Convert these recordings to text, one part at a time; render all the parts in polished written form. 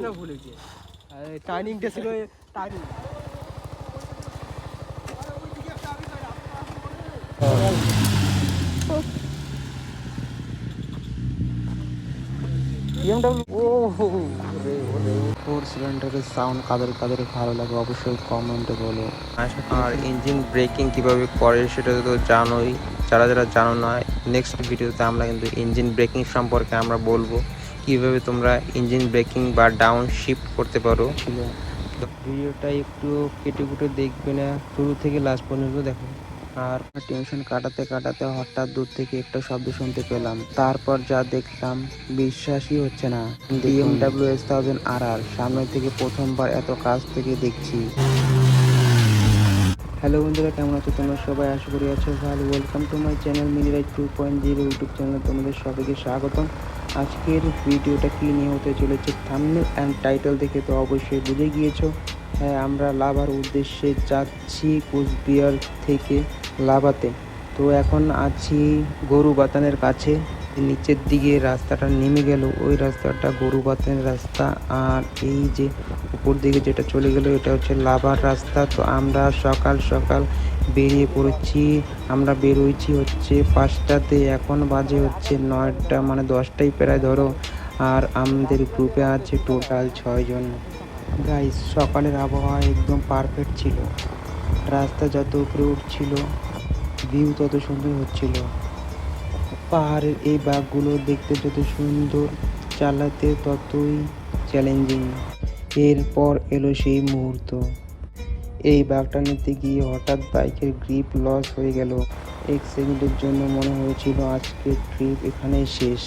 না ভুলেছে টার্নিংটা ছিল turning. Four সিলিন্ডারের সাউন্ড কাদের কাদের ভালো লাগে অবশ্যই কমেন্টে বলো। আর ইঞ্জিন ব্রেকিং কিভাবে করে সেটা তো জানোই, যারা যারা জানো না নেক্সট ভিডিওতে আমরা কিন্তু ইঞ্জিন ব্রেকিং সম্পর্কে আমরা বলবো কিভাবে তোমরা ইঞ্জিন ব্রেকিং বা ডাউন শিফট করতে পারো। ভিডিওটা একটু কেটে কুটে দেখবে না, শুরু থেকে লাস্ট পর্যন্ত দেখো। আর টেনশন কাটাতে কাটাতে হঠাৎ দূর থেকে একটা শব্দ শুনতে পেলাম, তারপর যা দেখলাম বিশ্বাসই হচ্ছে না। BMW S1000RR সামনে থেকে প্রথমবার এত কাছ থেকে দেখছি। হ্যালো বন্ধুরা, কেমন আছো তোমরা সবাই? আশা করি আছো ভালো। ওয়েলকাম টু মাই চ্যানেল মিনিরাইট 2.0 ইউটিউব চ্যানেল। তোমাদের সবাইকে স্বাগতম। আজকের ভিডিওটা কী নিয়ে হতে চলেছে থাম্বনেল অ্যান্ড টাইটেল দেখে তো অবশ্যই বুঝে গিয়েছো। হ্যাঁ, আমরা লাভার উদ্দেশ্যে যাচ্ছি কোচবিহার থেকে লাভাতে। তো এখন আছি গরু বাতানের কাছে। নিচের দিকে রাস্তাটা নেমে গেল, ওই রাস্তাটা গরু বাতানের রাস্তা। আর এই যে উপর দিকে যেটা চলে গেল এটা হচ্ছে লাভার রাস্তা। তো আমরা সকাল সকাল বেরিয়ে পড়েছি। আমরা বেরোইছি হচ্ছে 5টাতে, এখন বাজে হচ্ছে 9টা, মানে 10টাই প্রায় ধরো। আর আমাদের গ্রুপে আছে টোটাল 6 জন। গাইস, সকালের আবহাওয়া একদম পারফেক্ট ছিল। রাস্তা যত উপরে উঠছিল ভিউ তত সুন্দর হচ্ছিল। পাহাড়ের এই বাঘগুলো দেখতে যত সুন্দর, চালাতে ততই চ্যালেঞ্জিং। এরপর এলো সেই মুহূর্ত। এই বাঘটা নিতে গিয়ে হঠাৎ বাইকের গ্রিপ লস হয়ে গেল। এক সেকেন্ডের জন্য মনে হয়েছিল আজকের ট্রিপ এখানেই শেষ।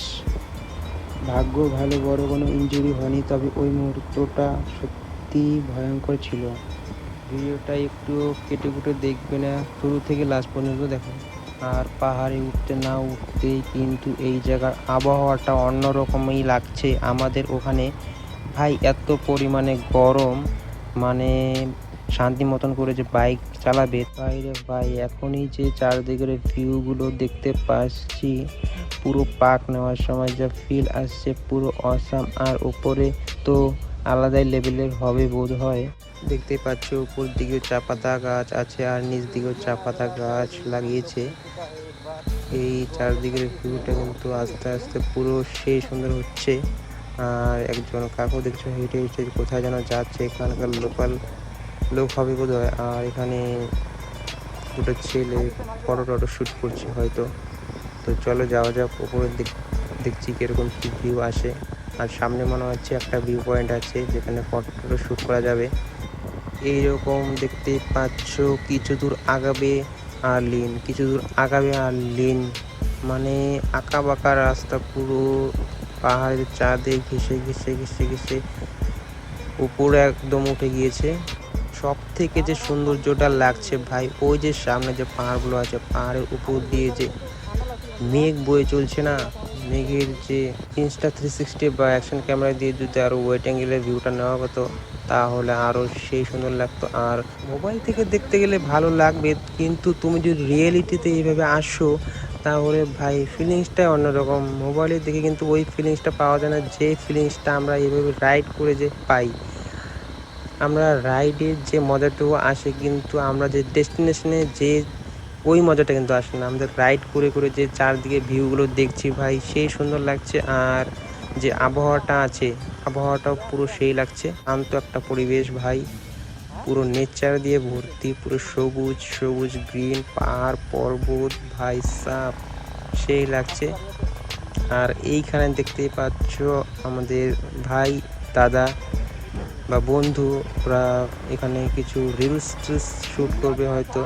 ভাগ্য ভালো, বড় কোনো ইনজুরি হয়নি, তবে ওই মুহূর্তটা সত্যি ভয়ঙ্কর ছিল। ভিডিওটা একটু কেটে কুটে দেখবে না, শুরু থেকে লাস্ট পর্যন্ত দেখো। আর পাহাড়ে উঠতে না উঠতেই কিন্তু এই জায়গার আবহাওয়াটা অন্যরকমই লাগছে আমাদের ওখানে। ভাই এত পরিমাণে গরম, মানে শান্তি মতন করে যে বাইক চালাবে বাইরে ভাই। এখনই যে চারদিকের ভিউগুলো দেখতে পাচ্ছি, পুরো পাক নেওয়ার সময় যা ফিল আসছে পুরো অসাম। আর উপরে তো আলাদাই লেভেলের হবে বোধ হয়। দেখতে পাচ্ছ উপর দিকে চা পাতা গাছ আছে আর নিচ দিকেও চা পাতা গাছ লাগিয়েছে। এই চারদিকের ভিউটা কিন্তু আস্তে আস্তে পুরো সেই সুন্দর হচ্ছে। আর একজন কাকু দেখছো হেঁটে হেঁটে কোথায় যেন যাচ্ছে, এখানকার লোকাল লোক হবে বোধ হয়। আর এখানে দুটো ছেলে ফটো টটো শ্যুট করছে হয়তো। তো চলো যাওয়া যাক উপরের দিক, দেখছি কিরকম কি ভিউ আসে। আর সামনে মনে হচ্ছে একটা ভিউ পয়েন্ট আছে যেখানে ফটো টটো শ্যুট করা যাবে। এইরকম দেখতে পাচ্ছ কিছু দূর আগাবে আর লিন, কিছু দূর আগাবে আর লিন, মানে আঁকা বাঁকা রাস্তা পুরো পাহাড়ের চাঁদে ঘেসে ঘেসে ঘেসে ঘেসে উপরে একদম উঠে গিয়েছে। সব থেকে যে সৌন্দর্যটা লাগছে ভাই, ওই যে সামনে যে পাহাড়গুলো আছে, পাহাড়ের উপর দিয়ে যে মেঘ বয়ে চলছে না, মেঘের যে Insta360 বা অ্যাকশন ক্যামেরা দিয়ে যদি আরও ওয়েট অ্যাঙ্গেলের ভিউটা নেওয়া হতো তাহলে আরও সেই সুন্দর লাগতো। আর মোবাইল থেকে দেখতে গেলে ভালো লাগবে, কিন্তু তুমি যদি রিয়েলিটিতে এইভাবে আসো তাহলে ভাই ফিলিংসটাই অন্যরকম। মোবাইলে দেখে কিন্তু ওই ফিলিংসটা পাওয়া যায় না, যে ফিলিংসটা আমরা এইভাবে রাইড করে যে পাই। আমরা রাইডের যে মজাটুকু আসে, কিন্তু আমরা যে ডেস্টিনেশনে যে ওই মজাটা কিন্তু আসে না। আমাদের রাইড করে করে যে চারদিকে ভিউগুলো দেখছি ভাই, সেই সুন্দর লাগছে। আর যে আবহাওয়াটা আছে, আবহাওয়াটাও পুরো সেই লাগছে, শান্ত একটা পরিবেশ ভাই, পুরো নেচার দিয়ে ভর্তি, পুরো সবুজ সবুজ গ্রিন, পাহাড় পর্বত ভাই সাপ, সেই লাগছে। আর এইখানে দেখতেই পাচ্ছ আমাদের ভাই দাদা বা বন্ধু, ওরা এখানে কিছু রিলস টিলস শ্যুট করবে হয়তো।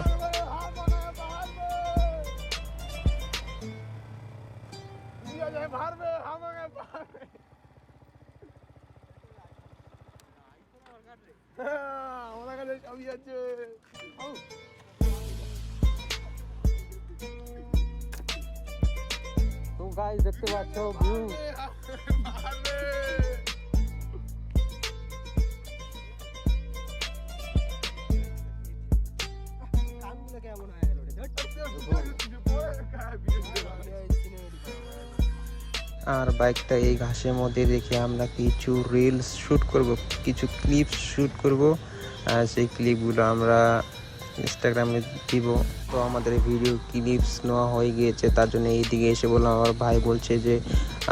তো গাইস দেখতে পাচ্ছ ভিউ, কেমন হয়ে গেল আর বাইকটা এই ঘাসের মধ্যে রেখে আমরা কিছু রিলস শ্যুট করব, কিছু ক্লিপস শ্যুট করব। আর সেই ক্লিপগুলো আমরা ইনস্টাগ্রামে দিব। তো আমাদের ভিডিও ক্লিপস নেওয়া হয়ে গিয়েছে, তার জন্য এইদিকে এসে বললাম, আমার ভাই বলছে যে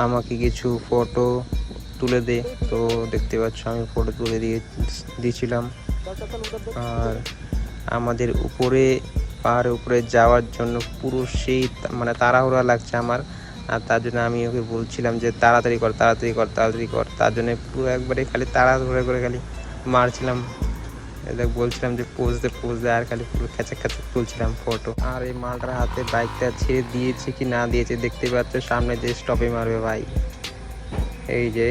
আমাকে কিছু ফটো তুলে দে। তো দেখতে পাচ্ছ আমি ফটো তুলে দিয়েছিলাম। আর আমাদের উপরে পাহাড়ের উপরে যাওয়ার জন্য পুরো সেই মানে তাড়াহুড়া লাগছে আমার। আর তার জন্য আমি ওকে বলছিলাম যে তাড়াতাড়ি কর, তাড়াতাড়ি কর, তাড়াতাড়ি কর। তার জন্য পুরো একবারে খালি তাড়াহুড়া করে খালি মারছিলাম, দেখ বলছিলাম যে পোজ দে, আর খালি পুরো খেঁচা তুলছিলাম ফটো। আর এই মালটার হাতে বাইকটা ছেড়ে দিয়েছে কি না দিয়েছে দেখতে পাচ্ছ, সামনে যে স্টপে মারবে ভাই। এই যে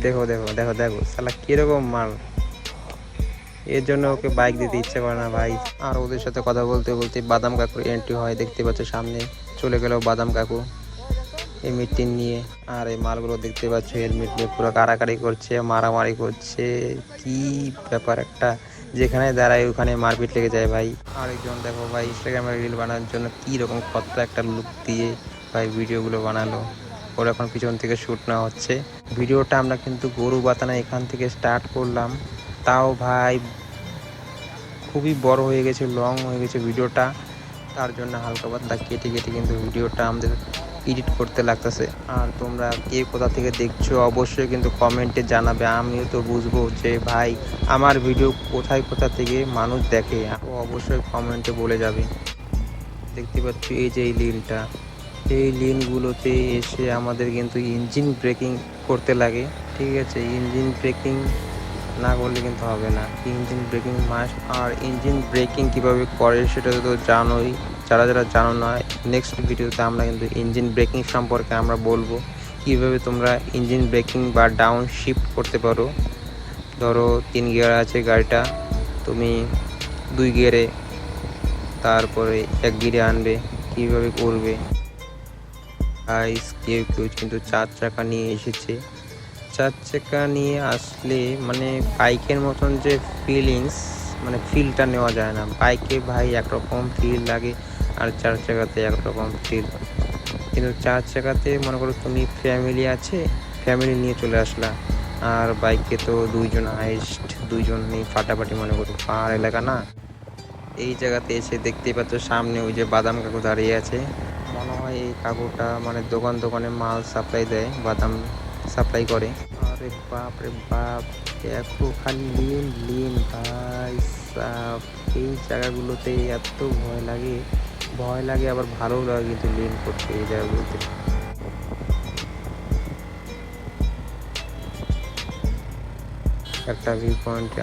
দেখো দেখো দেখো দেখো শালা কিরকম মাল। এর জন্য ওকে বাইক দিতে ইচ্ছে করে না ভাই। আর ওদের সাথে কথা বলতে বলতে বাদাম কাকুর এন্ট্রি হয়, দেখতে পাচ্ছ সামনে চলে গেল বাদাম কাকু হেলমেট নিয়ে। আর এই মালগুলো দেখতে পাচ্ছ হেলমেট নিয়ে পুরো কাড়াকাড়ি করছে, মারামারি করছে। কি ব্যাপার একটা, যেখানে দাঁড়ায় ওখানে মারপিট লেগে যায় ভাই। আরেকজন দেখো ভাই ইনস্টাগ্রামে রিল বানানোর জন্য কি রকম কত একটা লুক দিয়ে ভাই ভিডিওগুলো বানালো। ওর এখন পিছন থেকে শ্যুট নেওয়া হচ্ছে। ভিডিওটা আমরা কিন্তু গরু বাতানা এখান থেকে স্টার্ট করলাম, তাও ভাই খুবই বড় হয়ে গেছে, লং হয়ে গেছে ভিডিওটা। তার জন্য হালকা পাতলা কেটে কিন্তু ভিডিওটা আমাদের এডিট করতে লাগতেছে। আর তোমরা কে কোথা থেকে দেখছো অবশ্যই কিন্তু কমেন্টে জানাবে, আমিও তো বুঝবো যে ভাই আমার ভিডিও কোথা থেকে মানুষ দেখে। অবশ্যই কমেন্টে বলে যাবে। দেখতে পাচ্ছ এই যে এই লিনটা, এই লিনগুলোতে এসে আমাদের কিন্তু ইঞ্জিন ব্রেকিং করতে লাগে, ঠিক আছে? ইঞ্জিন ব্রেকিং না করলে কিন্তু হবে না, ইঞ্জিন ব্রেকিং মাস্ট। আর ইঞ্জিন ব্রেকিং কীভাবে করে সেটা তো জানোই, যারা জানো না নেক্সট ভিডিওতে আমরা কিন্তু ইঞ্জিন ব্রেকিং সম্পর্কে আমরা বলবো, কীভাবে তোমরা ইঞ্জিন ব্রেকিং বা ডাউন শিফট করতে পারো। ধরো 3 গিয়ার আছে গাড়িটা, তুমি 2 গিয়ারে তারপরে 1 গিয়ারে আনবে, কীভাবে করবে। কেউ কিন্তু 4 চাকা নিয়ে এসেছে। 4 চাকা নিয়ে আসলে মানে বাইকের মতন যে ফিলিংস, মানে ফিলটা নেওয়া যায় না। বাইকে ভাই একরকম ফিল লাগে, আর 4 চাকাতে একরকম ফিল। কিন্তু 4 চাকাতে মনে করো তুমি ফ্যামিলি নিয়ে চলে আসলা, আর বাইকে তো 2 জন হাইস্ট, 2 জন নিয়ে ফাটাফাটি, মনে করো পাহাড় এলাকা না। এই জায়গাতে এসে দেখতেই পাচ্ছ সামনে ওই যে বাদাম কাকু দাঁড়িয়ে আছে। মনে হয় এই কাকুটা মানে দোকানে মাল সাপ্লাই দেয়, বাদাম সাপ্লাই করে। আরে বাপ রে বাপ, দেখো খালি লিন ভাই সাব। এই জায়গাগুলোতে এত ভয় লাগে আবার ভালো লাগে কিন্তু লিন করতে এই জায়গাগুলোতে। একটা ভিউ পয়েন্টে